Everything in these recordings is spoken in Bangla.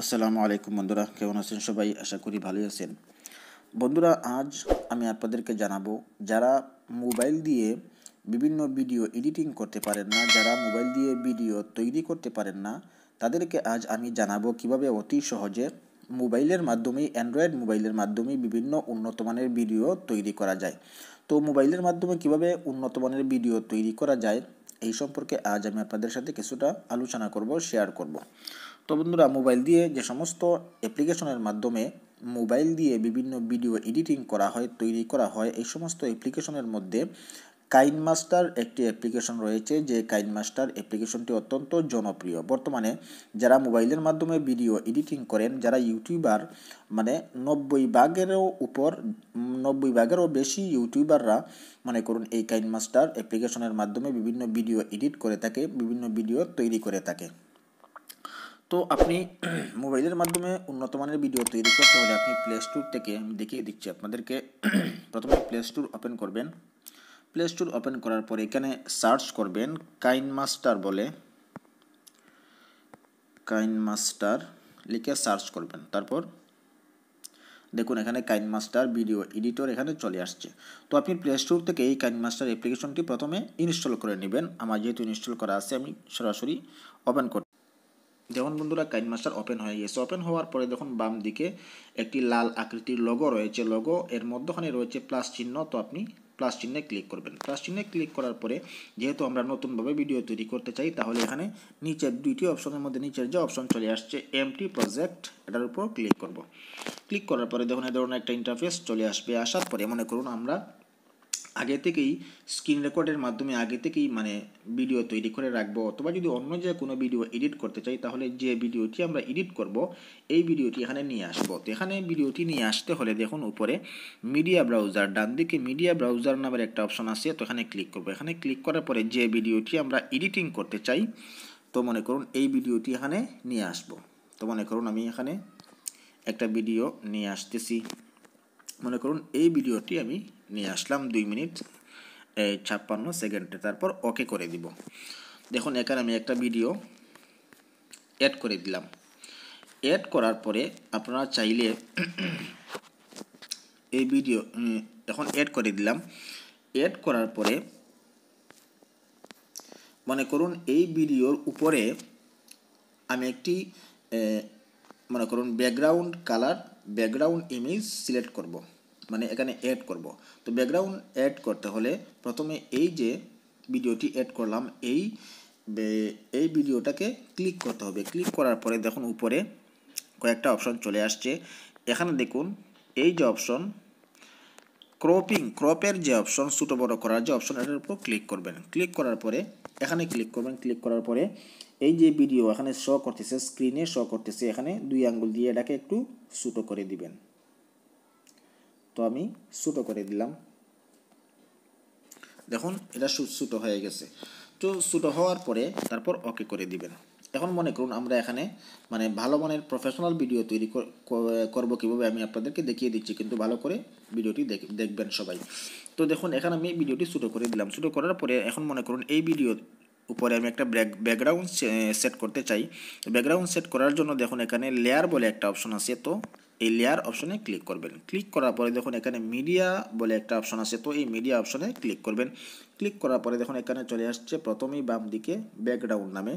আসসালামু আলাইকুম বন্ধুরা, কেমন আছেন সবাই? আশা করি ভালোই আছেন। বন্ধুরা, আজ আমি আপনাদেরকে জানাবো যারা মোবাইল দিয়ে বিভিন্ন ভিডিও এডিটিং করতে পারেন না, যারা মোবাইল দিয়ে ভিডিও তৈরি করতে পারেন না, তাদেরকে আজ আমি জানাবো কিভাবে অতি সহজে মোবাইলের মাধ্যমে, অ্যান্ড্রয়েড মোবাইলের মাধ্যমে বিভিন্ন উন্নত মানের ভিডিও তৈরি করা যায়। তো মোবাইলের মাধ্যমে কিভাবে উন্নত মানের ভিডিও তৈরি করা যায় এই সম্পর্কে আজ আমি আপনাদের সাথে কিছুটা আলোচনা করব, শেয়ার করব। তো বন্ধুরা, মোবাইল দিয়ে যে সমস্ত অ্যাপ্লিকেশনের মাধ্যমে মোবাইল দিয়ে বিভিন্ন ভিডিও এডিটিং করা হয়, তৈরি করা হয়, এই সমস্ত অ্যাপ্লিকেশনের মধ্যে কাইনমাস্টার একটি অ্যাপ্লিকেশন রয়েছে। যে কাইনমাস্টার অ্যাপ্লিকেশনটি অত্যন্ত জনপ্রিয়। বর্তমানে যারা মোবাইলের মাধ্যমে ভিডিও এডিটিং করেন, যারা ইউটিউবার, মানে 90 ভাগেরও বেশি ইউটিউবাররা মনে করুন এই কাইনমাস্টার অ্যাপ্লিকেশনের মাধ্যমে বিভিন্ন ভিডিও এডিট করে থাকে, বিভিন্ন ভিডিও তৈরি করে থাকে। তো আপনি মোবাইলের মাধ্যমে উন্নত মানের ভিডিও তৈরি করতে হলে আপনি প্লে স্টোর থেকে, আমি দেখিয়ে দিচ্ছি আপনাদেরকে। প্রথমে প্লে স্টোর ওপেন করবেন। প্লে স্টোর ওপেন করার পরে এখানে সার্চ করবেন কাইনমাস্টার বলে, কাইনমাস্টার লিখে সার্চ করবেন। তারপর দেখুন এখানে কাইনমাস্টার ভিডিও এডিটর এখানে চলে আসছে। তো আপনি প্লে স্টোর থেকে এই কাইনমাস্টার অ্যাপ্লিকেশনটি প্রথমে ইনস্টল করে নেবেন। আমার যেহেতু ইনস্টল করা আছে, আমি সরাসরি ওপেন করব। দেখুন বন্ধুরা, কাইনমাস্টার ওপেন হয়ে গেছে। ওপেন হওয়ার পরে দেখুন বাম দিকে একটি লাল আকৃতির লোগো রয়েছে। লোগো এর মধ্যখানে রয়েছে প্লাস চিহ্ন। তো আপনি প্লাস চিহ্নে ক্লিক করবেন। প্লাস চিহ্নে ক্লিক করার পরে যেহেতু আমরা নতুনভাবে ভিডিও তৈরি করতে চাই, তাহলে এখানে নিচের দুইটি অপশনের মধ্যে নিচের যে অপশন চলে আসছে এমটি প্রজেক্ট, এটার উপর ক্লিক করব। ক্লিক করার পরে দেখুন এই ধরনের একটা ইন্টারফেস চলে আসবে। আসার পরে মনে করুন আমরা আগে থেকেই স্ক্রিন রেকর্ডের মাধ্যমে আগে থেকেই ভিডিও তৈরি করে রাখবো, অথবা যদি অন্য যে কোনো ভিডিও এডিট করতে চাই, তাহলে যে ভিডিওটি আমরা এডিট করব এই ভিডিওটি এখানে নিয়ে আসবো। তো এখানে ভিডিওটি নিয়ে আসতে হলে দেখুন উপরে মিডিয়া ব্রাউজার, ডান দিকে মিডিয়া ব্রাউজার নামের একটা অপশন আছে। তো এখানে ক্লিক করবো। এখানে ক্লিক করার পরে যে ভিডিওটি আমরা এডিটিং করতে চাই, তো মনে করুন এই ভিডিওটি এখানে নিয়ে আসবো। তো মনে করুন আমি এখানে একটা ভিডিও নিয়ে আসতেছি। মনে করুন এই ভিডিওটি আমি নিয়ে আসলাম 2 মিনিট 56 সেকেন্ডে। তারপর ওকে করে দিব। দেখুন এখানে আমি একটা ভিডিও অ্যাড করে দিলাম। অ্যাড করার পরে আপনারা চাইলে এই ভিডিও এখন অ্যাড করে দিলাম। অ্যাড করার পরে মনে করুন এই ভিডিওর উপরে আমি একটি মনে করুন background colour, background image select করব, মানে এখানে অ্যাড করব। তো ব্যাকগ্রাউন্ড অ্যাড করতে হলে প্রথমে এই যে ভিডিওটি অ্যাড করলাম এই ভিডিওটাকে ক্লিক করতে হবে। ক্লিক করার পরে দেখুন উপরে কয়েকটা অপশন চলে আসছে। এখানে দেখুন এই যে অপশন ক্রপের যে অপশন, ছোটো বড়ো করার যে অপশন, এটার উপর ক্লিক করবেন। ক্লিক করার পরে এখানে ক্লিক করবেন। ক্লিক করার পরে এই যে ভিডিও এখানে শো করতেছে, স্ক্রিনে শো করতেছে, এখানে 2 আঙ্গুল দিয়ে এটাকে একটু ছোটো করে দিবেন। তো আমি ছোটো করে দিলাম। দেখুন এটা ছোটো হয়ে গেছে। তো ছোটো হওয়ার পরে তারপর ওকে করে দিবেন। এখন মনে করুন আমরা এখানে ভালো মানের প্রফেশনাল ভিডিও তৈরি করব কীভাবে আমি আপনাদেরকে দেখিয়ে দিচ্ছি, কিন্তু ভালো করে ভিডিওটি দেখবেন সবাই। তো দেখুন এখানে আমি ভিডিওটি ছোটো করে দিলাম। ছোটো করার পরে এখন মনে করুন এই ভিডিওর উপরে আমি একটা ব্যাকগ্রাউন্ড সেট করতে চাই। ব্যাকগ্রাউন্ড সেট করার জন্য দেখুন এখানে লেয়ার বলে একটা অপশন আছে। তো এই লেয়ার অপশনে ক্লিক করবেন। ক্লিক করার পরে দেখুন এখানে মিডিয়া বলে একটা অপশন আছে। তো এই মিডিয়া অপশনে ক্লিক করবেন। ক্লিক করার পরে দেখুন এখানে চলে আসছে প্রথমেই বাম দিকে ব্যাকগ্রাউন্ড নামে।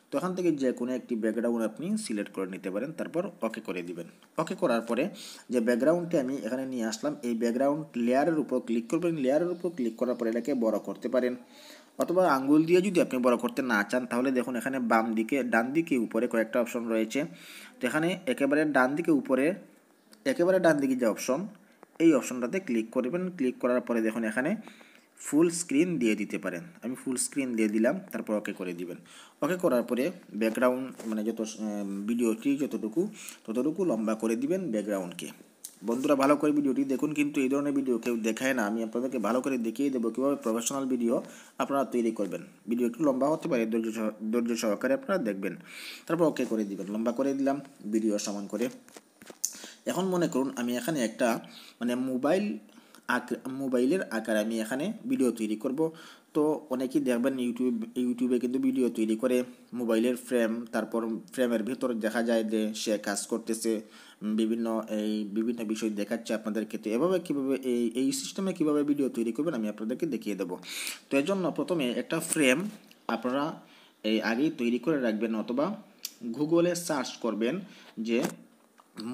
তো এখান থেকে যে কোনো একটি ব্যাকগ্রাউন্ড আপনি সিলেক্ট করে নিতে পারেন। তারপর ওকে করে দিবেন। ওকে করার পরে যে ব্যাকগ্রাউন্ডটি আমি এখানে নিয়ে আসলাম, এই ব্যাকগ্রাউন্ড লেয়ারের উপর ক্লিক করবেন। লেয়ারের উপর ক্লিক করার পরে এটাকে বড় করতে পারেন, অথবা আঙ্গুল দিয়ে যদি আপনি বড় করতে না চান, তাহলে দেখুন এখানে বাম দিকে, ডান দিকে উপরে কয়েকটা অপশন রয়েছে। তো এখানে একেবারে ডান দিকে উপরে, একেবারে ডান দিকে যে অপশন, এই অপশনটাতে ক্লিক করবেন। ক্লিক করার পরে দেখুন এখানে ফুল স্ক্রিন দিয়ে দিতে পারেন। আমি ফুল স্ক্রিন দিয়ে দিলাম। তারপর ওকে করে দিবেন। ওকে করার পরে ব্যাকগ্রাউন্ড যত ভিডিওটি ততটুকু লম্বা করে দিবেন ব্যাকগ্রাউন্ডকে। বন্ধুরা ভালো করে ভিডিওটি দেখুন, কিন্তু এই ধরনের ভিডিও কেউ দেখায় না। আমি আপনাদেরকে ভালো করে দেখিয়ে দেবো কীভাবে প্রফেশনাল ভিডিও আপনারা তৈরি করবেন। ভিডিও একটু লম্বা হতে পারে, ধৈর্য সহকারে আপনারা দেখবেন। তারপর ওকে করে দিবেন। লম্বা করে দিলাম ভিডিও সমান করে। এখন মনে করুন আমি এখানে একটা মোবাইলের আকারে আমি এখানে ভিডিও তৈরি করব। তো অনেকেই দেখবেন ইউটিউবে কিন্তু ভিডিও তৈরি করে মোবাইলের ফ্রেম, তারপর ফ্রেমের ভিতর দেখা যায় যে সে কাজ করতেছে, বিভিন্ন বিষয় দেখাচ্ছে আপনাদেরকে। তো এভাবে কীভাবে এই সিস্টেমে কীভাবে ভিডিও তৈরি করবেন আমি আপনাদেরকে দেখিয়ে দেবো। তো এর জন্য প্রথমে একটা ফ্রেম আপনারা আগেই তৈরি করে রাখবেন, অথবা গুগলে সার্চ করবেন যে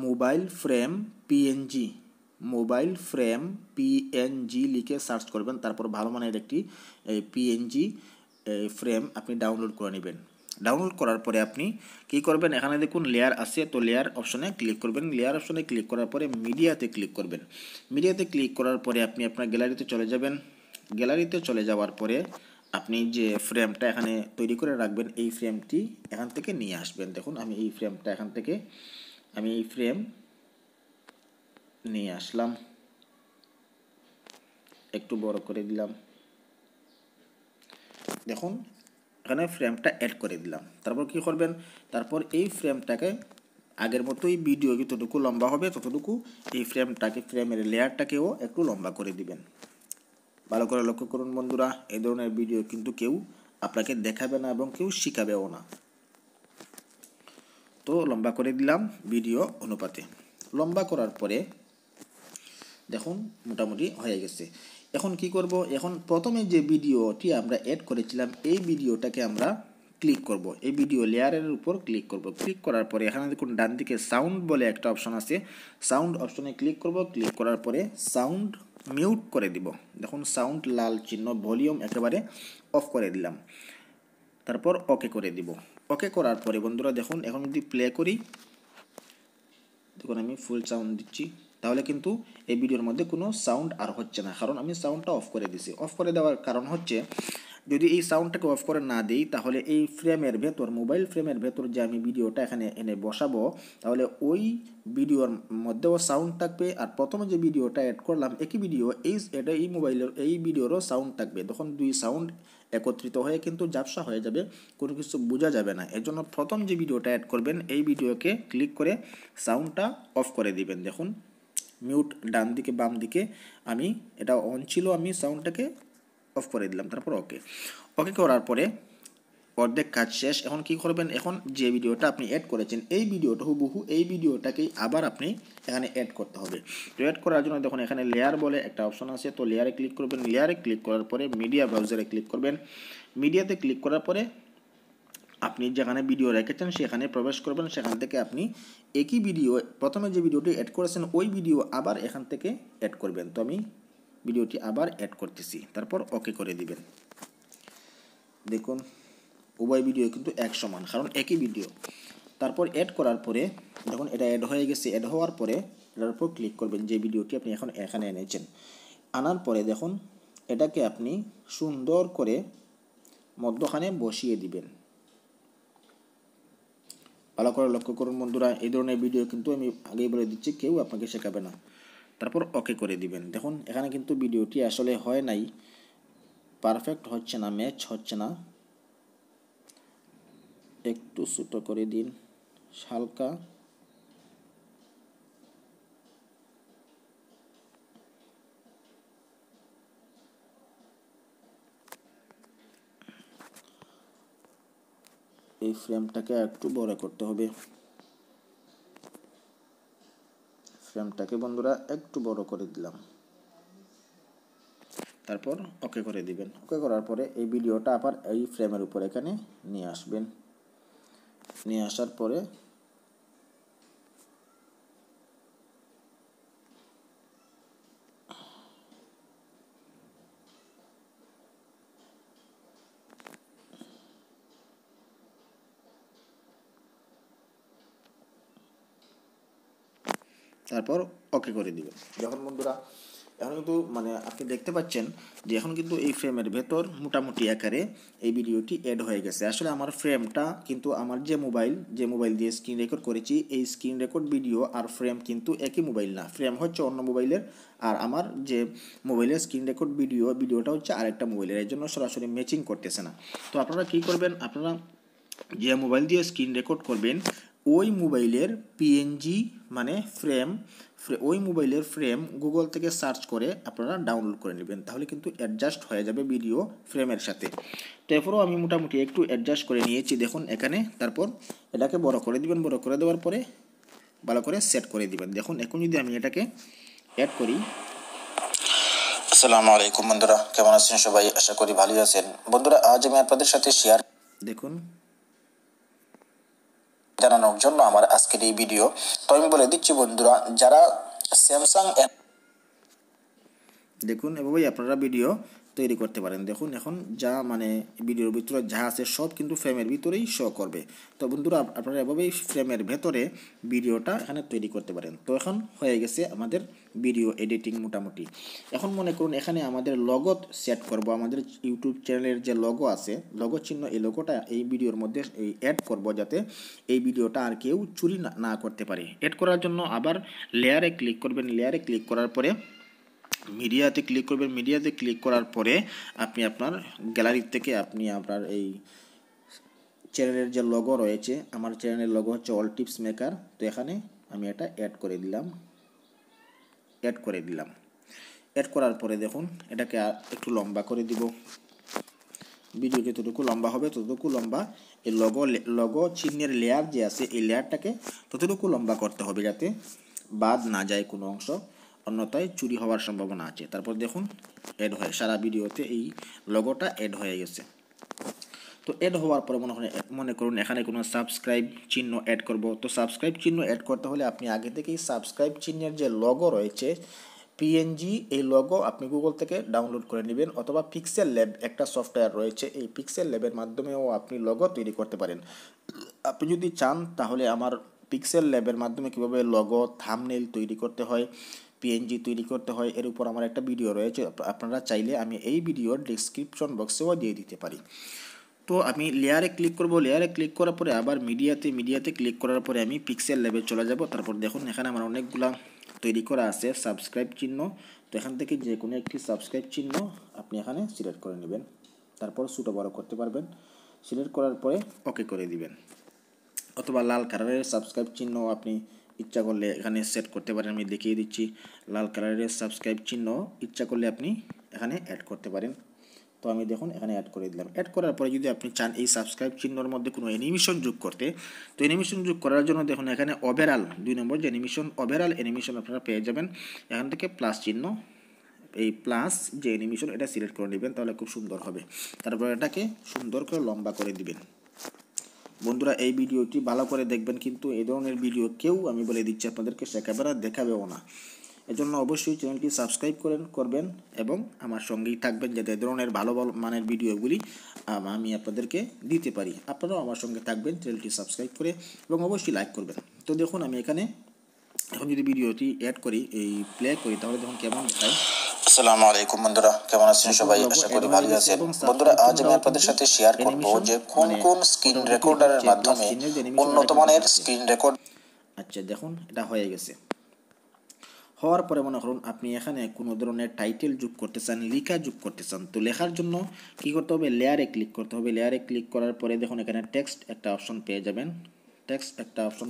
মোবাইল ফ্রেম পিএনজি লিখে সার্চ করবেন। তারপর ভালো মানের একটি পিএনজি ফ্রেম আপনি ডাউনলোড করে নেবেন। ডাউনলোড করার পরে আপনি কি করবেন, এখানে দেখুন লেয়ার আছে, তো লেয়ার অপশনে ক্লিক করবেন। লেয়ার অপশনে ক্লিক করার পরে মিডিয়াতে ক্লিক করবেন। মিডিয়াতে ক্লিক করার পরে আপনি আপনার গ্যালারিতে চলে যাবেন। গ্যালারিতে চলে যাওয়ার পরে আপনি যে ফ্রেমটা এখানে তৈরি করে রাখবেন, এই ফ্রেমটি এখান থেকে নিয়ে আসবেন। দেখুন আমি এই ফ্রেমটা এখান থেকে নিয়ে আসলাম, একটু বড় করে দিলাম। দেখুন এখানে ফ্রেমটা অ্যাড করে দিলাম। তারপর কি করবেন, তারপর এই ফ্রেমটাকে আগের মতোই ভিডিও যতটুকু লম্বা হবে ততটুকু এই ফ্রেমের লেয়ারটাকেও একটু লম্বা করে দিবেন। ভালো করে লক্ষ্য করুন বন্ধুরা, এই ধরনের ভিডিও কিন্তু কেউ আপনাকে দেখাবে না এবং কেউ শিখাবেও না। তো লম্বা করে দিলাম ভিডিও অনুপাতে। লম্বা করার পরে দেখুন মোটামুটি হয়ে গেছে। এখন কি করব, এখন প্রথমে যে ভিডিওটি আমরা অ্যাড করেছিলাম এই ভিডিওটাকে আমরা ক্লিক করব, এই ভিডিও লেয়ারের উপর ক্লিক করব। ক্লিক করার পরে এখানে দেখুন ডান দিকে সাউন্ড বলে একটা অপশন আছে, সাউন্ড অপশনে ক্লিক করব। ক্লিক করার পরে সাউন্ড মিউট করে দিব। দেখুন সাউন্ড লাল চিহ্ন, ভলিউম একেবারে অফ করে দিলাম। তারপর ওকে করে দিব। ওকে করার পরে বন্ধুরা দেখুন এখন যদি প্লে করি, দেখুন আমি ফুল সাউন্ড দিচ্ছি, তাহলে কিন্তু এই ভিডিওর মধ্যে কোনো সাউন্ড আর হচ্ছে না, কারণ আমি সাউন্ডটা অফ করে দিছি। অফ করে দেওয়ার কারণ হচ্ছে, যদি এই সাউন্ডটাকে অফ করে না দিই তাহলে এই ফ্রেমের ভেতর, মোবাইল ফ্রেমের ভেতর যে আমি ভিডিওটা এখানে এনে বসাবো, তাহলে ওই ভিডিওর মধ্যেও সাউন্ড থাকবে, আর প্রথমে যে ভিডিওটা অ্যাড করলাম একই ভিডিও, এই মোবাইলের এই ভিডিওরও সাউন্ড থাকবে। তখন দুই সাউন্ড একত্রিত হয়ে কিন্তু ঝাপসা হয়ে যাবে, কোনো কিছু বোঝা যাবে না। এর জন্য প্রথম যে ভিডিওটা অ্যাড করবেন এই ভিডিওকে ক্লিক করে সাউন্ডটা অফ করে দিবেন। দেখুন মিউট ডান দিকে বাম দিকে, আমি এটা অন ছিল, আমি সাউন্ডটাকে অফ করে দিলাম। তারপর ওকে করার পরে অর্ধেক কাজ শেষ। এখন কি করবেন, এখন যে ভিডিওটা আপনি অ্যাড করেছেন এই ভিডিওটা হুবহু এই ভিডিওটাকেই আবার আপনি এখানে অ্যাড করতে হবে। তো অ্যাড করার জন্য দেখুন এখানে লেয়ার বলে একটা অপশন আছে, তো লেয়ারে ক্লিক করবেন। লেয়ারে ক্লিক করার পরে মিডিয়া ব্রাউজারে ক্লিক করবেন। মিডিয়াতে ক্লিক করার পরে আপনি যেখানে ভিডিও রেখেছেন সেখানে প্রবেশ করবেন। সেখান থেকে আপনি একই ভিডিও, প্রথমে যে ভিডিওটি অ্যাড করেছেন ওই ভিডিও আবার এখান থেকে অ্যাড করবেন। তো আমি ভিডিওটি আবার অ্যাড করতেছি, তারপর ওকে করে দিবেন। দেখুন উভয় ভিডিও কিন্তু এক সমান, কারণ একই ভিডিও। তারপর অ্যাড করার পরে দেখুন এটা অ্যাড হয়ে গেছে। অ্যাড হওয়ার পরে এটার উপর ক্লিক করবেন, যে ভিডিওটি আপনি এখন এখানে এনেছেন। আনার পরে দেখুন এটাকে আপনি সুন্দর করে মধ্যখানে বসিয়ে দিবেন। ভালো করে লক্ষ্য করুন বন্ধুরা, এই ধরনের ভিডিও কিন্তু আমি আগেই বলে দিচ্ছি কেউ আপনাকে শেখাবে না। তারপর ওকে করে দিবেন। দেখুন এখানে কিন্তু ভিডিওটি আসলে হয় নাই, পারফেক্ট হচ্ছে না, ম্যাচ হচ্ছে না। একটু ছোট করে দিন হালকা। এই ফ্রেমটাকে একটু বড় করতে হবে। ফ্রেমটাকে বন্ধুরা একটু বড় করে দিলাম। তারপর ওকে করে দিবেন। ওকে করার পরে এই ভিডিওটা আবার এই ফ্রেমের উপর এখানে নিয়ে আসবেন। নিয়ে আসার পরে তারপর ওকে করে দিবেন। যখন বন্ধুরা এখন কিন্তু আপনি দেখতে পাচ্ছেন যে এখন কিন্তু এই ফ্রেমের ভেতর মোটামুটি আকারে এই ভিডিওটি অ্যাড হয়ে গেছে। আসলে আমার ফ্রেমটা কিন্তু আমার যে মোবাইল দিয়ে স্ক্রিন রেকর্ড করেছি, এই স্ক্রিন রেকর্ড ভিডিও আর ফ্রেম কিন্তু একই মোবাইল না, ফ্রেম হচ্ছে অন্য মোবাইলের, আর আমার যে মোবাইলের স্ক্রিন রেকর্ড ভিডিওটা হচ্ছে আরেকটা মোবাইলের, এর জন্য সরাসরি ম্যাচিং করতেছে না। তো আপনারা কী করবেন, আপনারা যে মোবাইল দিয়ে স্ক্রিন রেকর্ড করবেন ওই মোবাইলের পিএনজি মানে ফ্রেম, ওই মোবাইলের ফ্রেম গুগল থেকে সার্চ করে আপনারা ডাউনলোড করে নেবেন, তাহলে কিন্তু অ্যাডজাস্ট হয়ে যাবে ভিডিও ফ্রেমের সাথে। তো এরপরও আমি মোটামুটি একটু অ্যাডজাস্ট করে নিয়েছি দেখুন এখানে। তারপর এটাকে বড় করে দিবেন, বড় করে দেওয়ার পরে ভালো করে সেট করে দিবেন। দেখুন এখন যদি আমি এটাকে অ্যাড করি। আসসালামু আলাইকুম বন্ধুরা, কেমন আছেন সবাই? আশা করি ভালোই আছেন। বন্ধুরা, আজ আমি আপনাদের সাথে শেয়ার দেখুন জানানোর জন্য আমার আজকের এই ভিডিও। তো আমি বলে দিচ্ছি বন্ধুরা, যারা স্যামসাং দেখুন এভাবেই আপনারা ভিডিও তৈরি করতে পারেন। দেখুন এখন যা মানে ভিডিওর ভিতরে যা আছে সব কিন্তু ফ্রেমের ভিতরেই শো করবে। তো বন্ধুরা আপনারা এভাবেই ফ্রেমের ভেতরে ভিডিওটা এখানে তৈরি করতে পারেন। তো এখন হয়ে গেছে আমাদের ভিডিও এডিটিং মোটামুটি। এখন মনে করুন এখানে আমাদের লগো সেট করব, আমাদের ইউটিউব চ্যানেলের যে লগো আছে, লগো চিহ্ন, এই লগোটা এই ভিডিওর মধ্যে অ্যাড করব, যাতে এই ভিডিওটা আর কেউ চুরি না করতে পারে। অ্যাড করার জন্য আবার লেয়ারে ক্লিক করবেন, লেয়ারে ক্লিক করার পরে মিডিয়াতে ক্লিক করবেন। মিডিয়াতে ক্লিক করার পরে আপনি আপনার গ্যালারি থেকে আপনি আপনার এই চ্যানেলের যে লগো রয়েছে, আমার চ্যানেলের লগো হচ্ছে অল টিপস মেকার। তো এখানে আমি এটা অ্যাড করে দিলাম। অ্যাড করার পরে দেখুন এটাকে একটু লম্বা করে দিব। ভিডিও যতটুকু লম্বা হবে ততটুকু লম্বা এই লগো চিহ্নের লেয়ার যে আছে এই লেয়ারটাকে ততটুকু লম্বা করতে হবে, যাতে বাদ না যায় কোনো অংশ, অন্যথায় চুরি হওয়ার সম্ভাবনা আছে। তারপর দেখুন অ্যাড হয়ে সারা ভিডিওতে এই লগোটা অ্যাড হয়ে গেছে। তো অ্যাড হওয়ার পরে মনে করুন এখানে কোনো সাবস্ক্রাইব চিহ্ন অ্যাড করব। তো সাবস্ক্রাইব চিহ্ন অ্যাড করতে হলে আপনি আগে থেকেই সাবস্ক্রাইব চিহ্নের যে লগো রয়েছে পিএনজি, এই লগো আপনি গুগল থেকে ডাউনলোড করে নেবেন, অথবা পিক্সেল ল্যাব একটা সফটওয়্যার রয়েছে, এই পিক্সেল ল্যাবের মাধ্যমেও আপনি লগো তৈরি করতে পারেন। আপনি যদি চান তাহলে আমার পিক্সেল ল্যাবের মাধ্যমে কীভাবে লগো থাম্বনেইল তৈরি করতে হয়, পিএনজি তৈরি করতে হয়, এর উপর আমার একটা ভিডিও রয়েছে, আপনারা চাইলে আমি এই ভিডিওর ডেসক্রিপশন বক্সেও দিয়ে দিতে পারি। তো আমি লেয়ারে ক্লিক করব, লেয়ারে ক্লিক করার পরে আবার মিডিয়াতে ক্লিক করার পরে আমি পিক্সেল ল্যাবে চলে যাব। তারপর দেখুন এখানে আমার অনেকগুলা তৈরি করা আছে সাবস্ক্রাইব চিহ্ন। তো এখান থেকে যে কোনো একটি সাবস্ক্রাইব চিহ্ন আপনি এখানে সিলেক্ট করে নেবেন, তারপর ছোটো বড় করতে পারবেন। সিলেক্ট করার পরে ওকে করে দিবেন, অথবা লাল কালারের সাবস্ক্রাইব চিহ্ন আপনি ইচ্ছা করলে এখানে সেট করতে পারেন। আমি দেখিয়ে দিচ্ছি, লাল কালারের সাবস্ক্রাইব চিহ্ন ইচ্ছা করলে আপনি এখানে অ্যাড করতে পারেন। তো আমি দেখুন এখানে অ্যাড করে দিলাম। অ্যাড করার পরে যদি আপনি চান এই সাবস্ক্রাইব চিহ্নের মধ্যে কোনো অ্যানিমেশন যোগ করতে, তো অ্যানিমেশন যোগ করার জন্য দেখুন এখানে ওভারঅল 2 নম্বর যে অ্যানিমেশন, ওভারঅল অ্যানিমেশন আপনারা পেয়ে যাবেন। এখান থেকে প্লাস চিহ্ন, এই প্লাস যে অ্যানিমেশন এটা সিলেক্ট করে নেবেন, তাহলে খুব সুন্দর হবে। তারপর এটাকে সুন্দর করে লম্বা করে দিবেন। বন্ধুরা এই ভিডিওটি ভালো করে দেখবেন, কিন্তু এই ধরনের ভিডিও কেউ, আমি বলে দিচ্ছি আপনাদেরকে, শেখাবে না, দেখাবেও না। এজন্য অবশ্যই চ্যানেলটি সাবস্ক্রাইব করবেন এবং আমার সঙ্গেই থাকবেন, যাতে এই ধরনের ভালো মানের ভিডিওগুলি আমি আপনাদেরকে দিতে পারি। আপনারাও আমার সঙ্গে থাকবেন চ্যানেলটি সাবস্ক্রাইব করে, এবং অবশ্যই লাইক করবেন। তো দেখুন আমি এখানে এখন যদি ভিডিওটি অ্যাড করি, এই প্লে করি, তাহলে দেখুন কেমন দেখায়। আসসালামু আলাইকুম বন্ধুরা, কেমন আছেন সবাই? আশা করি ভালোই আছেন। বন্ধুরা, আজ আমি আপনাদের সাথে শেয়ার করব যে কোন স্ক্রিন রেকর্ডারের মাধ্যমে উন্নত মানের স্ক্রিন রেকর্ড। আচ্ছা দেখুন এটা হয়ে গেছে। হওয়ার পরে মনে করুন আপনি এখানে কোনো ধরনের টাইটেল যোগ করতে চান, লেখা যোগ করতে চান। তো লেখার জন্য কী করতে হবে, লেয়ারে ক্লিক করতে হবে। লেয়ারে ক্লিক করার পরে দেখুন এখানে টেক্সট একটা অপশন পেয়ে যাবেন। টেক্সট একটা অপশন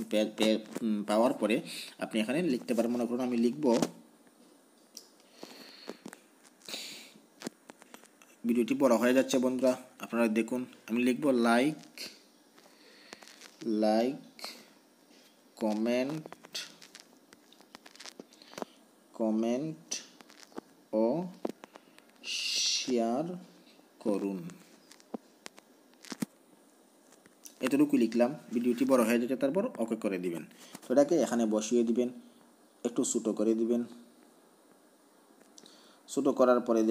পাওয়ার পরে আপনি এখানে লিখতে পারেন। মনে করুন আমি লিখব, ভিডিওটি বড় হয়ে যাচ্ছে বন্ধুরা, আপনারা দেখুন, আমি লিখব লাইক কমেন্ট ও শেয়ার করুন, এতটুকু লিখলাম। ভিডিওটি বড় হয়ে যাচ্ছে, তারপর ওকে করে দিবেন। তো এটাকে এখানে বসিয়ে দিবেন, একটু ছোটো করে দিবেন। ছোটো করার পরে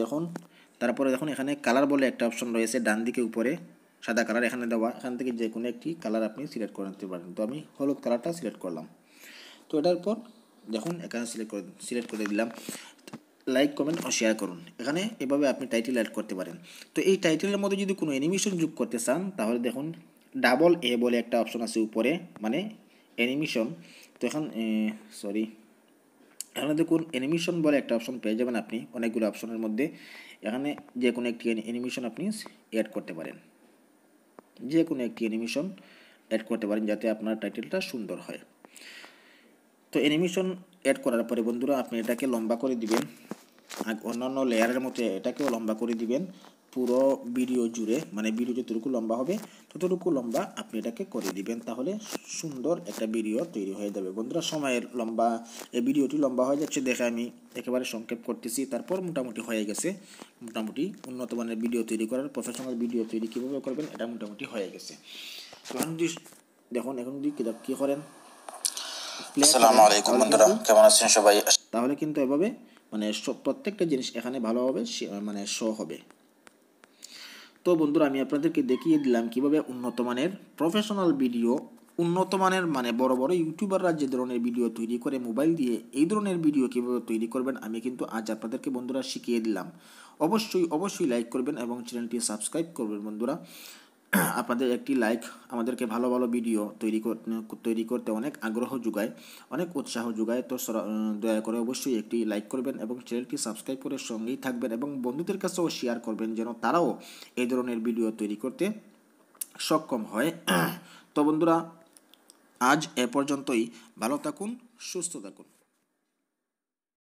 তারপরে দেখুন এখানে কালার বলে একটা অপশন রয়েছে ডান দিকে উপরে, সাদা কালার এখানে দেওয়া। এখান থেকে যে কোনো একটি কালার আপনি সিলেক্ট করে নিতে পারেন। তো আমি হলুদ কালারটা সিলেক্ট করলাম। তো এটার পর দেখুন এখানে সিলেক্ট করে দিলাম লাইক কমেন্ট ও শেয়ার করুন। এখানে এভাবে আপনি টাইটেল অ্যাড করতে পারেন। তো এই টাইটেলের মধ্যে যদি কোনো অ্যানিমেশন যোগ করতে চান, তাহলে দেখুন ডাবল এ বলে একটা অপশন আছে উপরে, মানে অ্যানিমেশন। তো এখানে দেখুন অ্যানিমেশন বলে একটা অপশন পেয়ে যাবেন আপনি, অনেকগুলো অপশনের মধ্যে। এখানে যে কোনো একটি অ্যানিমেশন আপনি অ্যাড করতে পারেন, যে কোনো একটি অ্যানিমেশন অ্যাড করতে পারেন যাতে আপনার টাইটেলটা সুন্দর হয়। তো অ্যানিমেশন অ্যাড করার পরে বন্ধুরা আপনি এটাকে লম্বা করে দিবেন, অন্যান্য লেয়ারের মতো এটাকেও লম্বা করে দিবেন পুরো ভিডিও জুড়ে, মানে ভিডিও যতটুকু লম্বা হবে ততটুকু লম্বা আপনি এটাকে করে দিবেন, তাহলে সুন্দর একটা ভিডিও তৈরি হয়ে যাবে। বন্ধুরা সময়ের লম্বা এই ভিডিওটি লম্বা হয়ে যাচ্ছে দেখে আমি একেবারে সংক্ষেপ করতেছি, তারপর মোটামুটি হয়ে গেছে। মোটামুটি উন্নত মানের ভিডিও তৈরি করার, প্রফেশনাল ভিডিও তৈরি কীভাবে করবেন এটা মোটামুটি হয়ে গেছে। তো এখন যদি দেখুন, এখন যদি কী করেন, আসসালামু আলাইকুম বন্ধুরা, কেমন আছেন সবাই? তাহলে কিন্তু এভাবে মানে প্রত্যেকটা জিনিস এখানে ভালোভাবে মানে শো হবে। তো বন্ধুরা আমি আপনাদেরকে দেখিয়ে দিলাম কিভাবে উন্নত মানের প্রফেশনাল ভিডিও, উন্নত মানের মানে বড় বড় ইউটিউবাররা যে ধরনের ভিডিও তৈরি করে মোবাইল দিয়ে, এই ধরনের ভিডিও কীভাবে তৈরি করবেন আমি কিন্তু আজ আপনাদেরকে বন্ধুরা শিখিয়ে দিলাম। অবশ্যই লাইক করবেন এবং চ্যানেলটি সাবস্ক্রাইব করবেন বন্ধুরা। আপনাদের একটি লাইক আমাদেরকে ভালো ভালো ভিডিও তৈরি করতে অনেক আগ্রহ যোগায়, অনেক উৎসাহ যোগায়। তো দয়া করে অবশ্যই একটি লাইক করবেন এবং চ্যানেলটি সাবস্ক্রাইব করে সঙ্গেই থাকবেন এবং বন্ধুদের কাছেও শেয়ার করবেন যেন তারাও এই ধরনের ভিডিও তৈরি করতে সক্ষম হয়। তো বন্ধুরা আজ এ পর্যন্তই, ভালো থাকুন, সুস্থ থাকুন।